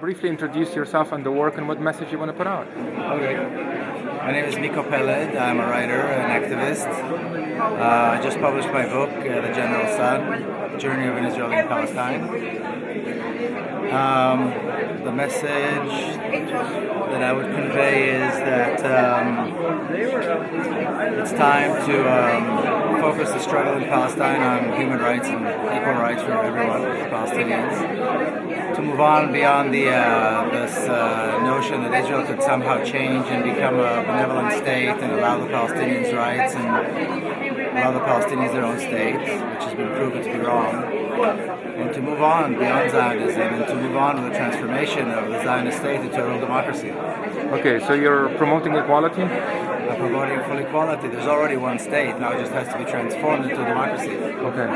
Briefly introduce yourself and the work and what message you want to put out. Okay. My name is Miko Peled. I'm a writer and activist. I just published my book, The General Son, Journey of an Israeli in Palestine. The message that I would convey is that it's time to focus the struggle in Palestine on human rights and equal rights for everyone, Palestinians. To move on beyond this notion that Israel could somehow change and become a benevolent state and allow the Palestinians rights and allow the Palestinians their own state, which has been proven to be wrong. And to move on beyond Zionism and to move on with the transformation of the Zionist state into a real democracy. Okay, so you're promoting equality? I'm promoting full equality. There's already one state, now it just has to be transformed into a democracy. Okay.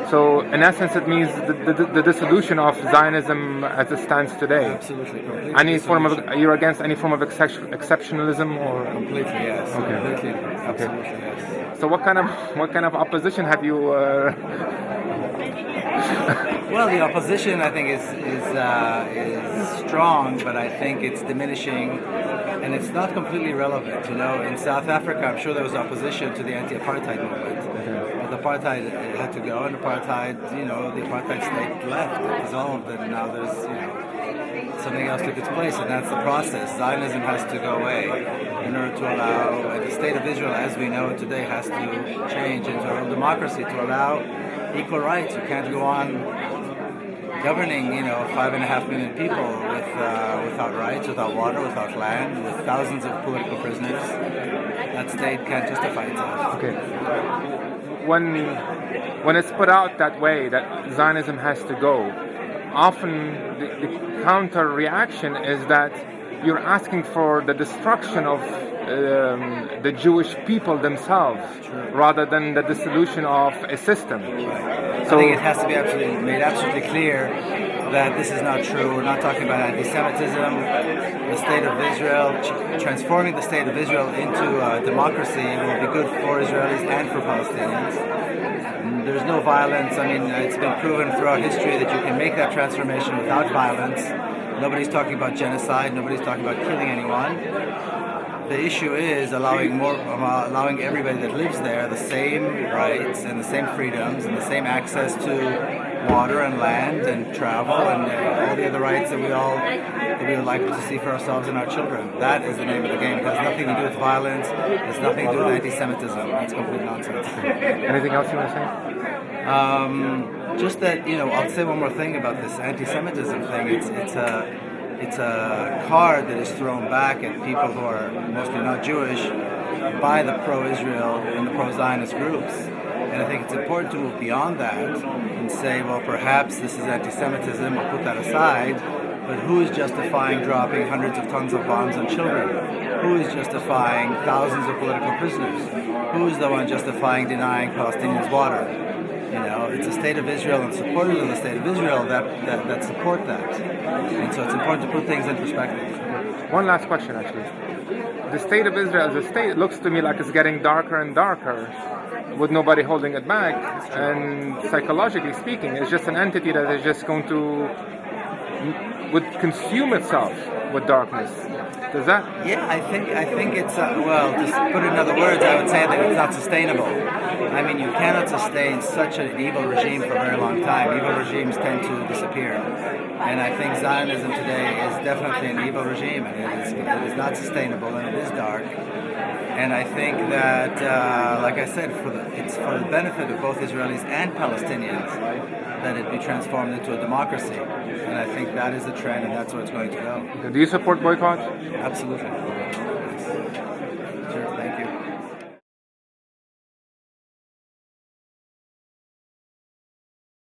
So in essence it means the dissolution of Zionism as it stands today? Absolutely, completely. Any form of, you're against any form of exceptionalism or? Completely, yes. Okay. Completely, absolutely, yes. So what kind of opposition have you Well, the opposition, I think, is strong, but I think it's diminishing, and it's not completely relevant. You know, in South Africa, I'm sure there was opposition to the anti-apartheid movement, but the apartheid had to go, and the apartheid state left, it dissolved, and now there's something else took its place, and that's the process. Zionism has to go away in order to allow the state of Israel, as we know it today, has to change into a real democracy to allow equal rights. You can't go on governing, 5.5 million people without rights, without water, without land, with thousands of political prisoners. That state can't justify itself. Okay. When it's put out that way, that Zionism has to go, often the counter-reaction is that you're asking for the destruction of the Jewish people themselves, rather than the dissolution of a system. So I think it has to be made absolutely clear that this is not true. We're not talking about anti-Semitism. The state of Israel, transforming the state of Israel into a democracy will be good for Israelis and for Palestinians. There's no violence. I mean, it's been proven throughout history that you can make that transformation without violence. Nobody's talking about genocide. Nobody's talking about killing anyone. The issue is allowing everybody that lives there the same rights and the same freedoms and the same access to water and land and travel and all the other rights that we would like to see for ourselves and our children. That is the name of the game. It has nothing to do with violence. It has nothing to do with anti-Semitism. That's complete nonsense. Anything else you want to say? Just that, I'll say one more thing about this anti-Semitism thing. It's a card that is thrown back at people who are mostly not Jewish by the pro-Israel and the pro-Zionist groups. And I think it's important to move beyond that and say, well, perhaps this is anti-Semitism, we'll put that aside, but who is justifying dropping hundreds of tons of bombs on children? Who is justifying thousands of political prisoners? Who is the one justifying denying Palestinians water? It's the state of Israel and supporters of the state of Israel that support that. And so it's important to put things in perspective. One last question, actually. The state of Israel as a state looks to me like it's getting darker and darker, with nobody holding it back. And psychologically speaking, it's just an entity that is just going to would consume itself with darkness. Does that? Yeah, I think it's to put it in other words, I would say that it's not sustainable. I mean, you cannot sustain such an evil regime for a very long time. Evil regimes tend to disappear. And I think Zionism today is definitely an evil regime, and it is not sustainable, and it is dark. And I think that, like I said, it's for the benefit of both Israelis and Palestinians that it be transformed into a democracy. And I think that is the trend, and that's where it's going to go. Do you support boycott? Absolutely. Yes. Sure, thank you.